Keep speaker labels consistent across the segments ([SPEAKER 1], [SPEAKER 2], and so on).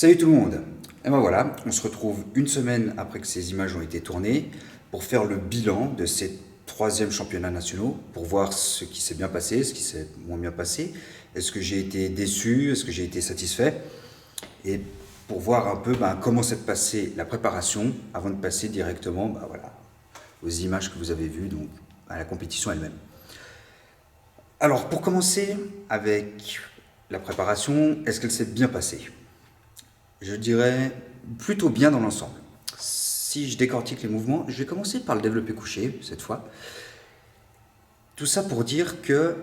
[SPEAKER 1] Salut tout le monde. Et ben voilà, on se retrouve une semaine après que ces images ont été tournées pour faire le bilan de ces troisièmes championnats nationaux, pour voir ce qui s'est bien passé, ce qui s'est moins bien passé, est-ce que j'ai été déçu, est-ce que j'ai été satisfait, et pour voir un peu comment s'est passée la préparation avant de passer directement voilà, aux images que vous avez vues, donc à la compétition elle-même. Alors pour commencer avec la préparation, est-ce qu'elle s'est bien passée? Je dirais plutôt bien dans l'ensemble. Si je décortique les mouvements, je vais commencer par le développé couché cette fois. Tout ça pour dire que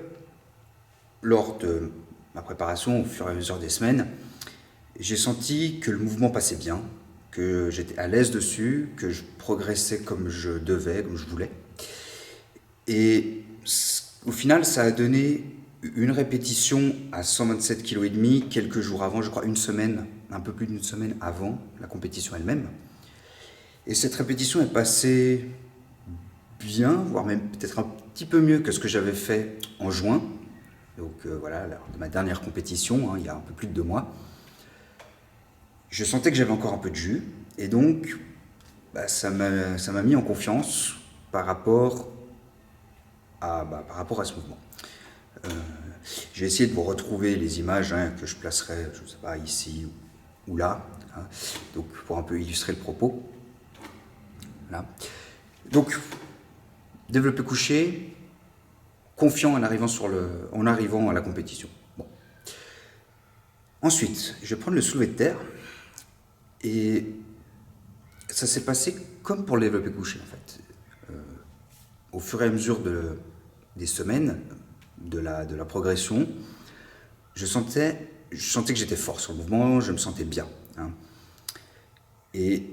[SPEAKER 1] lors de ma préparation au fur et à mesure des semaines, j'ai senti que le mouvement passait bien, que j'étais à l'aise dessus, que je progressais comme je devais, comme je voulais. Et au final, ça a donné une répétition à 127,5 kg quelques jours avant, je crois une semaine, un peu plus d'une semaine avant la compétition elle-même. Et cette répétition est passée bien, voire même peut-être un petit peu mieux que ce que j'avais fait en juin. Donc voilà, lors de ma dernière compétition, il y a un peu plus de 2 mois. Je sentais que j'avais encore un peu de jus. Et donc, ça m'a mis en confiance par rapport à ce mouvement. J'ai essayé de vous retrouver les images que je placerai, je ne sais pas, ici ou là, donc pour un peu illustrer le propos. Là. Donc, développé couché, confiant en arrivant à la compétition. Bon. Ensuite, je vais prendre le soulevé de terre, et ça s'est passé comme pour le développé couché, en fait. Au fur et à mesure des semaines, de la progression, je sentais que j'étais fort sur le mouvement, je me sentais bien. Et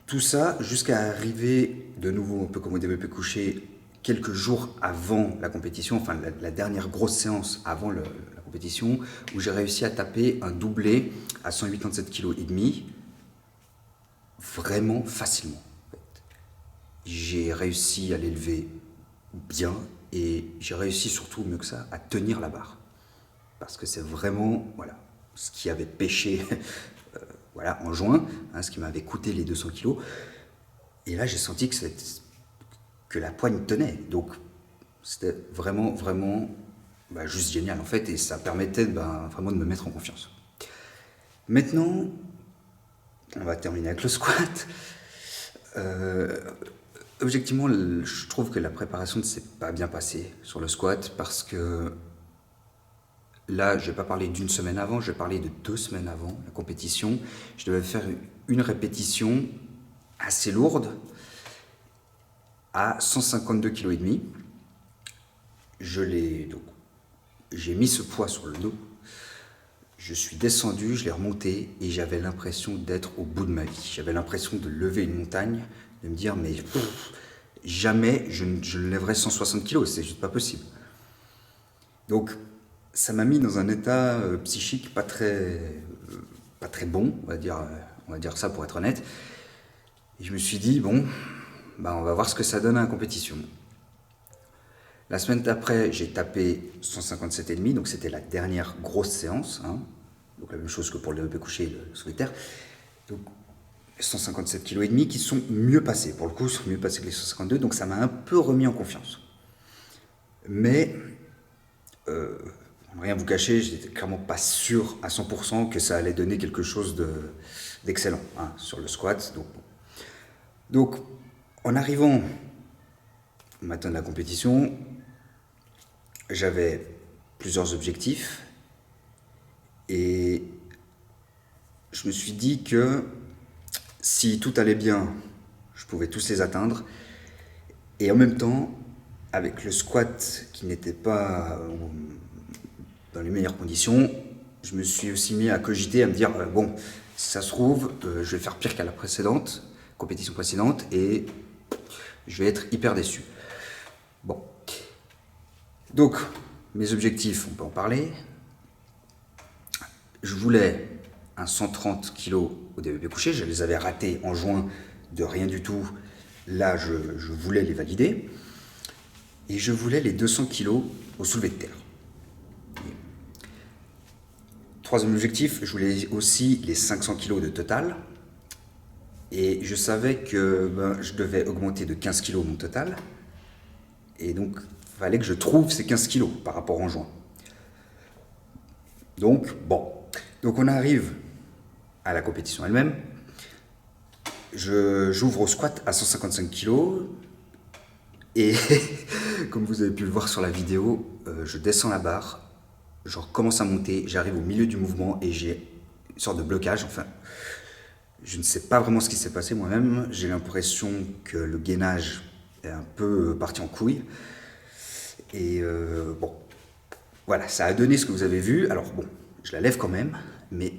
[SPEAKER 1] tout ça jusqu'à arriver de nouveau un peu comme au développé couché quelques jours avant la compétition, enfin la dernière grosse séance avant la compétition, où j'ai réussi à taper un doublé à 187,5 kg, vraiment facilement. J'ai réussi à l'élever bien, et j'ai réussi surtout, mieux que ça, à tenir la barre. Parce que c'est vraiment ce qui avait pêché en juin, ce qui m'avait coûté les 200 kilos. Et là, j'ai senti que la poigne tenait. Donc, c'était vraiment, vraiment juste génial, en fait. Et ça permettait vraiment de me mettre en confiance. Maintenant, on va terminer avec le squat. Objectivement, je trouve que la préparation ne s'est pas bien passée sur le squat parce que là, je ne vais pas parler d'une semaine avant, je vais parler de 2 semaines avant la compétition. Je devais faire une répétition assez lourde à 152,5 kg. J'ai mis ce poids sur le dos, je suis descendu, je l'ai remonté et j'avais l'impression d'être au bout de ma vie. J'avais l'impression de lever une montagne, de me dire mais jamais je ne lèverai 160 kg, c'est juste pas possible. Donc ça m'a mis dans un état psychique pas très bon, on va dire ça pour être honnête. Et je me suis dit bon, on va voir ce que ça donne à la compétition. La semaine d'après, j'ai tapé 157,5, donc c'était la dernière grosse séance. Donc la même chose que pour le développé couché et le soulevé de terre. Donc 157,5 kg qui sont mieux passés. Pour le coup, sont mieux passés que les 152, donc ça m'a un peu remis en confiance. Mais, rien vous cacher, j'étais clairement pas sûr à 100% que ça allait donner quelque chose d'excellent sur le squat. Donc, en arrivant au matin de la compétition, j'avais plusieurs objectifs et je me suis dit que si tout allait bien, je pouvais tous les atteindre. Et en même temps, avec le squat qui n'était pas dans les meilleures conditions, je me suis aussi mis à cogiter, à me dire bon, si ça se trouve, je vais faire pire qu'à la compétition précédente, et je vais être hyper déçu. Bon. Donc, mes objectifs, on peut en parler. Je voulais un 130 kg au développé couché, je les avais ratés en juin de rien du tout. Là, je voulais les valider. Et je voulais les 200 kg au soulevé de terre. troisième objectif, je voulais aussi les 500 kilos de total. Et je savais que je devais augmenter de 15 kilos mon total. Et donc, il fallait que je trouve ces 15 kilos par rapport en juin. Donc, bon. Donc, on arrive à la compétition elle-même. J'ouvre au squat à 155 kilos. Et comme vous avez pu le voir sur la vidéo, je descends la barre. Je recommence à monter. J'arrive au milieu du mouvement et j'ai une sorte de blocage. Enfin, je ne sais pas vraiment ce qui s'est passé moi-même. J'ai l'impression que le gainage est un peu parti en couille. Et bon, voilà, ça a donné ce que vous avez vu. Alors bon, je la lève quand même, mais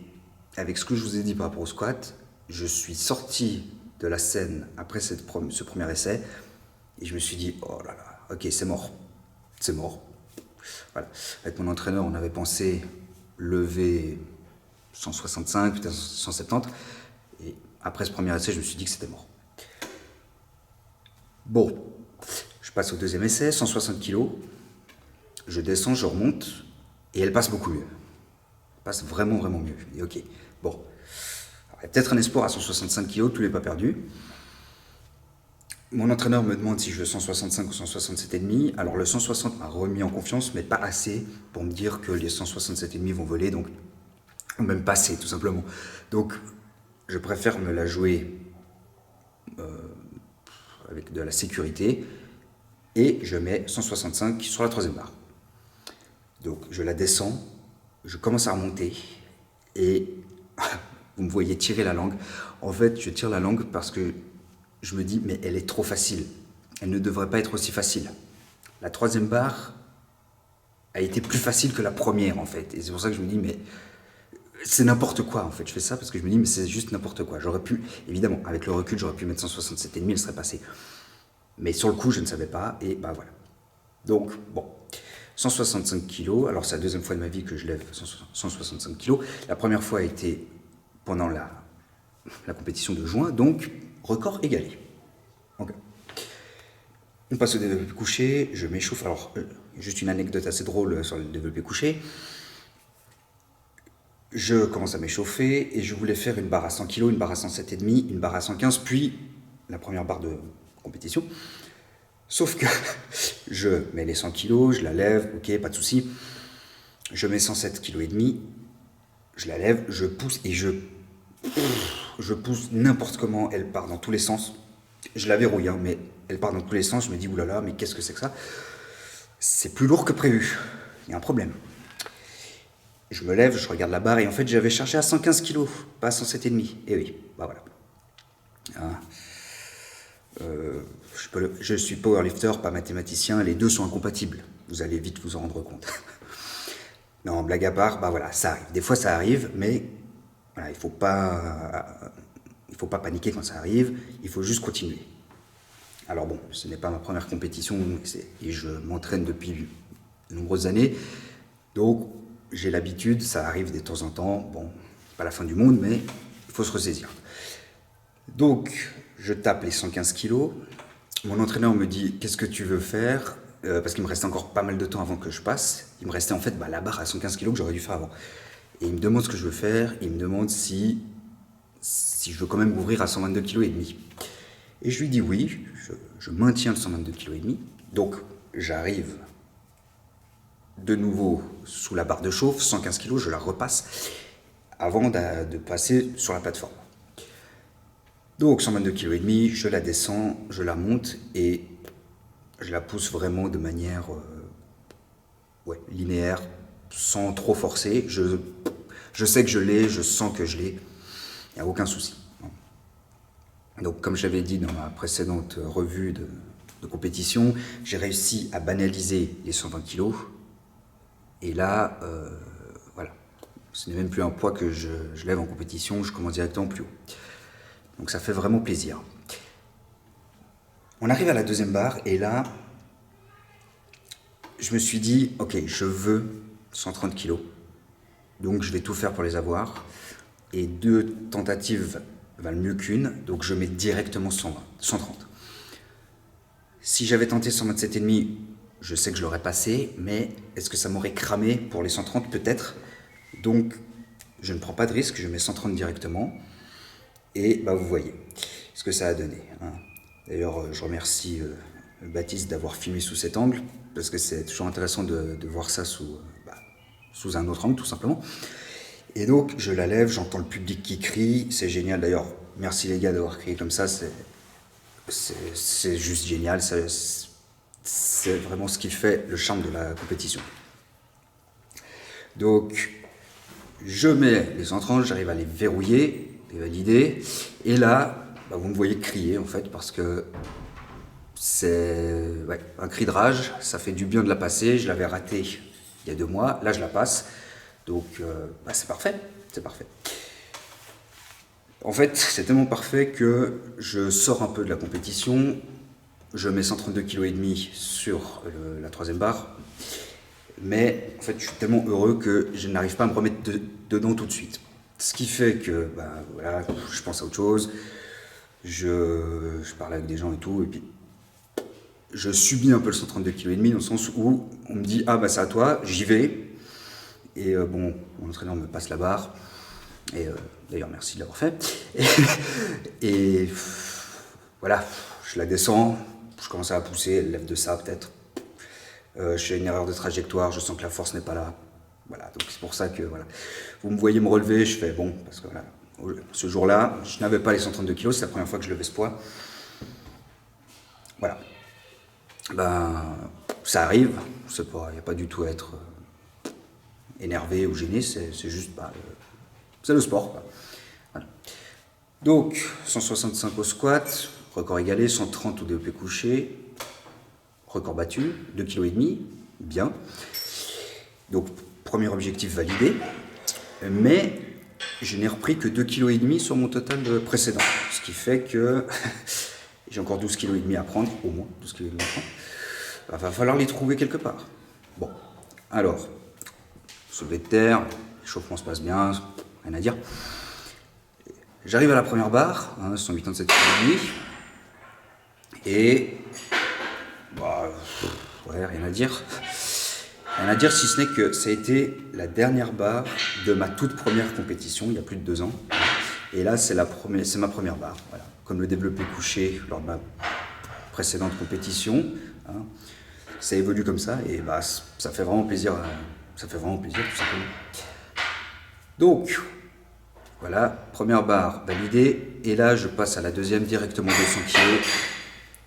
[SPEAKER 1] avec ce que je vous ai dit par rapport au squat, je suis sorti de la scène après ce premier essai et je me suis dit, oh là là, ok, c'est mort. C'est mort. Voilà. Avec mon entraîneur, on avait pensé lever 165, peut-être 170. Et après ce premier essai, je me suis dit que c'était mort. Bon, je passe au deuxième essai, 160 kilos. Je descends, je remonte, et elle passe beaucoup mieux. Elle passe vraiment, vraiment mieux. Je me dis, ok, bon. Alors, il y a peut-être un espoir à 165 kilos, tout n'est pas perdu. Mon entraîneur me demande si je veux 165 ou 167,5. Alors le 160 m'a remis en confiance, mais pas assez pour me dire que les 167,5 vont voler, donc ou même passer tout simplement. Donc je préfère me la jouer avec de la sécurité et je mets 165 sur la troisième barre. Donc je la descends, je commence à remonter et vous me voyez tirer la langue. En fait, je tire la langue parce que je me dis, mais elle est trop facile. Elle ne devrait pas être aussi facile. La troisième barre a été plus facile que la première, en fait. Et c'est pour ça que je me dis, mais c'est n'importe quoi, en fait. Je fais ça parce que je me dis, mais c'est juste n'importe quoi. J'aurais pu, évidemment, avec le recul, j'aurais pu mettre 167,5, elle serait passée. Mais sur le coup, je ne savais pas, et bah voilà. Donc, bon, 165 kilos. Alors, c'est la deuxième fois de ma vie que je lève 165 kilos. La première fois a été pendant la compétition de juin, donc record égalé. Okay. On passe au développé couché, je m'échauffe. Alors, juste une anecdote assez drôle sur le développé couché. Je commence à m'échauffer et je voulais faire une barre à 100 kg, une barre à 107,5, une barre à 115, puis la première barre de compétition. Sauf que je mets les 100 kg, je la lève, ok, pas de souci. Je mets 107,5 kg, je la lève, je pousse et je pousse n'importe comment, elle part dans tous les sens. Je la verrouille, hein, mais elle part dans tous les sens. Je me dis, oulala, mais qu'est-ce que c'est que ça? C'est plus lourd que prévu. Il y a un problème. Je me lève, je regarde la barre et en fait, j'avais cherché à 115 kg, pas à 107,5. Et oui, bah voilà. Je suis powerlifter, pas mathématicien. Les deux sont incompatibles. Vous allez vite vous en rendre compte. Non, blague à part, bah voilà, ça arrive. Des fois, ça arrive, mais voilà, il faut pas paniquer quand ça arrive. Il faut juste continuer. Alors bon, ce n'est pas ma première compétition et je m'entraîne depuis de nombreuses années. Donc, j'ai l'habitude, ça arrive de temps en temps. Bon, pas la fin du monde, mais il faut se ressaisir. Donc, je tape les 115 kilos. Mon entraîneur me dit, qu'est-ce que tu veux faire? Parce qu'il me restait encore pas mal de temps avant que je passe. Il me restait en fait la barre à 115 kilos que j'aurais dû faire avant. Et il me demande ce que je veux faire. Il me demande si je veux quand même ouvrir à 122,5 kg. Et je lui dis oui, je maintiens le 122,5 kg. Donc, j'arrive de nouveau sous la barre de chauffe, 115 kg, je la repasse avant de passer sur la plateforme. Donc 122,5 kg, je la descends, je la monte et je la pousse vraiment de manière linéaire, sans trop forcer. Je sais que je l'ai, je sens que je l'ai, il n'y a aucun souci. Donc comme je l'avais dit dans ma précédente revue de compétition, j'ai réussi à banaliser les 120 kg. Et là, voilà, ce n'est même plus un poids que je lève en compétition, je commence directement plus haut. Donc ça fait vraiment plaisir. On arrive à la deuxième barre et là, je me suis dit, ok, je veux 130 kg. Donc je vais tout faire pour les avoir. Et 2 tentatives valent mieux qu'une, donc je mets directement 130. Si j'avais tenté 127,5, je sais que je l'aurais passé, mais est-ce que ça m'aurait cramé pour les 130? Peut-être. Donc, je ne prends pas de risque, je mets 130 directement. Et bah, vous voyez ce que ça a donné. Hein. D'ailleurs, je remercie Baptiste d'avoir filmé sous cet angle, parce que c'est toujours intéressant de voir ça sous un autre angle, tout simplement. Et donc, je la lève, j'entends le public qui crie, c'est génial. D'ailleurs, merci les gars d'avoir crié comme ça, c'est juste génial. C'est vraiment ce qui fait le charme de la compétition. Donc, je mets les entrances, j'arrive à les verrouiller, les valider, et là, bah, vous me voyez crier en fait, parce que c'est un cri de rage, ça fait du bien de la passer. Je l'avais raté il y a 2 mois, là je la passe, donc bah, c'est parfait, c'est parfait. En fait, c'est tellement parfait que je sors un peu de la compétition, je mets 132,5 kg sur la 3e barre, mais en fait je suis tellement heureux que je n'arrive pas à me remettre dedans tout de suite. Ce qui fait que bah, voilà, je pense à autre chose, je parle avec des gens et tout, et puis je subis un peu le 132,5 kg dans le sens où on me dit « Ah bah c'est à toi, j'y vais ». Et bon, mon entraîneur me passe la barre, et d'ailleurs merci de l'avoir fait. Et voilà, je la descends, je commence à pousser, elle lève de ça peut-être. Je fais une erreur de trajectoire, je sens que la force n'est pas là. Voilà, donc c'est pour ça que voilà. Vous me voyez me relever, je fais bon, parce que voilà, ce jour-là, je n'avais pas les 132 kg, c'est la première fois que je levais ce poids. Voilà. Ben, ça arrive, il n'y a pas du tout à être énervé ou gêné, c'est juste, c'est le sport, quoi. Voilà. Donc, 165 au squat, record égalé, 130 au développé couché, record battu, 2,5 kg, bien. Donc, premier objectif validé, mais je n'ai repris que 2,5 kg sur mon total précédent, ce qui fait que j'ai encore 12,5 kg à prendre, au moins 12,5 kg à prendre. Il va falloir les trouver quelque part. Bon, alors, soulevé de terre, l'échauffement se passe bien, rien à dire. J'arrive à la première barre, 187,5 kg, et bah, ouais, rien à dire. Rien à dire si ce n'est que ça a été la dernière barre de ma toute première compétition, il y a plus de 2 ans. Et là, c'est ma première barre. Voilà. Comme le développé couché lors de ma précédente compétition. Hein. Ça évolue comme ça et bah, ça fait vraiment plaisir. Ça fait vraiment plaisir tout simplement. Donc, voilà, première barre validée. Et là, je passe à la deuxième directement 200 kg.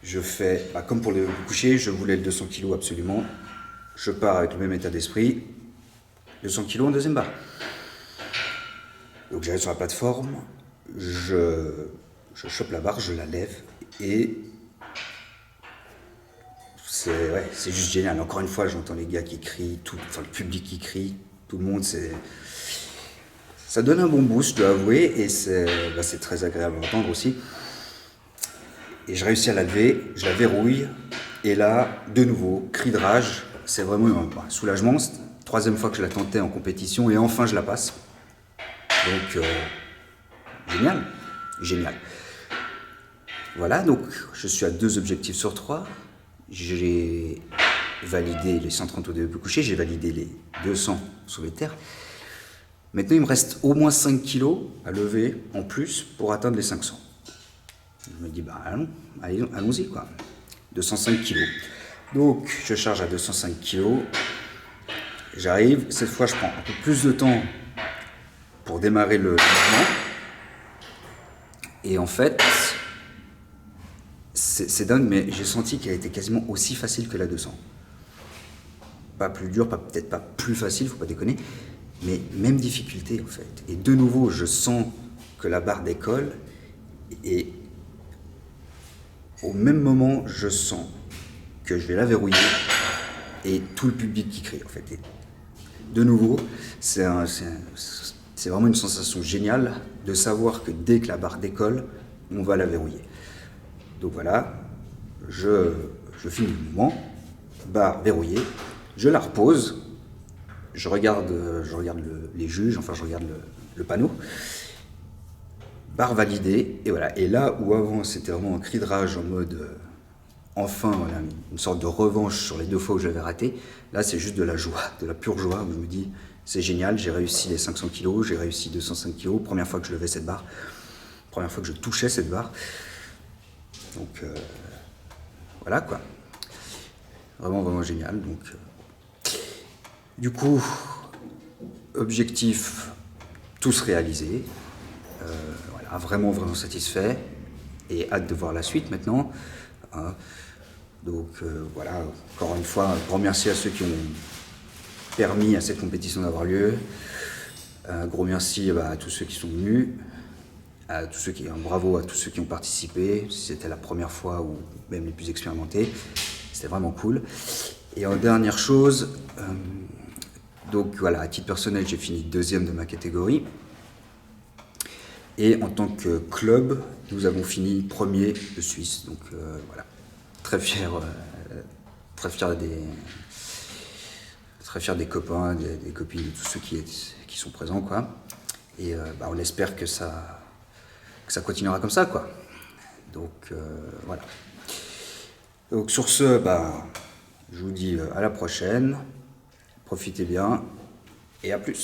[SPEAKER 1] Je fais, comme pour le coucher, je voulais le 200 kg absolument. Je pars avec le même état d'esprit. 200 kg en deuxième barre. Donc j'arrive sur la plateforme, je chope la barre, je la lève et c'est juste génial. Encore une fois, j'entends les gars qui crient, le public qui crie, tout le monde, ça donne un bon boost, je dois avouer, et c'est très agréable à entendre aussi. Et je réussis à la lever, je la verrouille, et là, de nouveau, cri de rage, c'est vraiment un soulagement. C'est la 3e fois que je la tentais en compétition, et enfin je la passe. Donc, génial, génial. Voilà, donc je suis à 2 objectifs sur 3. J'ai validé les 130 au développé couché, j'ai validé les 200 soulevé de terre. Maintenant, il me reste au moins 5 kg à lever en plus pour atteindre les 500. Je me dis, allons-y, quoi. 205 kg. Donc, je charge à 205 kg. J'arrive, cette fois, je prends un peu plus de temps pour démarrer le mouvement. Et en fait, c'est dingue, mais j'ai senti qu'elle était quasiment aussi facile que la 200. Pas plus dur, peut-être pas plus facile, faut pas déconner, mais même difficulté en fait. Et de nouveau, je sens que la barre décolle, et au même moment, je sens que je vais la verrouiller, et tout le public qui crie en fait. Et de nouveau, c'est vraiment une sensation géniale de savoir que dès que la barre décolle, on va la verrouiller. Donc voilà, je finis le mouvement, barre verrouillée, je la repose, je regarde les juges, enfin je regarde le panneau, barre validée, et voilà. Et là où avant c'était vraiment un cri de rage en mode enfin, voilà, une sorte de revanche sur les 2 fois où j'avais raté, là c'est juste de la joie, de la pure joie, où je me dis C'est génial, j'ai réussi les 500 kilos, j'ai réussi 205 kilos, première fois que je levais cette barre, première fois que je touchais cette barre. Donc voilà quoi, vraiment vraiment génial. Donc du coup, objectif, tous réalisés, voilà, vraiment vraiment satisfait et hâte de voir la suite maintenant. Donc voilà, encore une fois, un grand merci à ceux qui ont permis à cette compétition d'avoir lieu. Un gros merci à tous ceux qui sont venus, à tous ceux qui, un bravo à tous ceux qui ont participé, si c'était la première fois ou même les plus expérimentés, c'était vraiment cool. Et en dernière chose, donc voilà, à titre personnel, j'ai fini deuxième de ma catégorie. Et en tant que club, nous avons fini premier de Suisse. Donc voilà, très fier des copains, des copines, de tous ceux qui sont présents, quoi. Et on espère que ça continuera comme ça, quoi. Donc voilà. Donc sur ce, je vous dis à la prochaine. Profitez bien et à plus.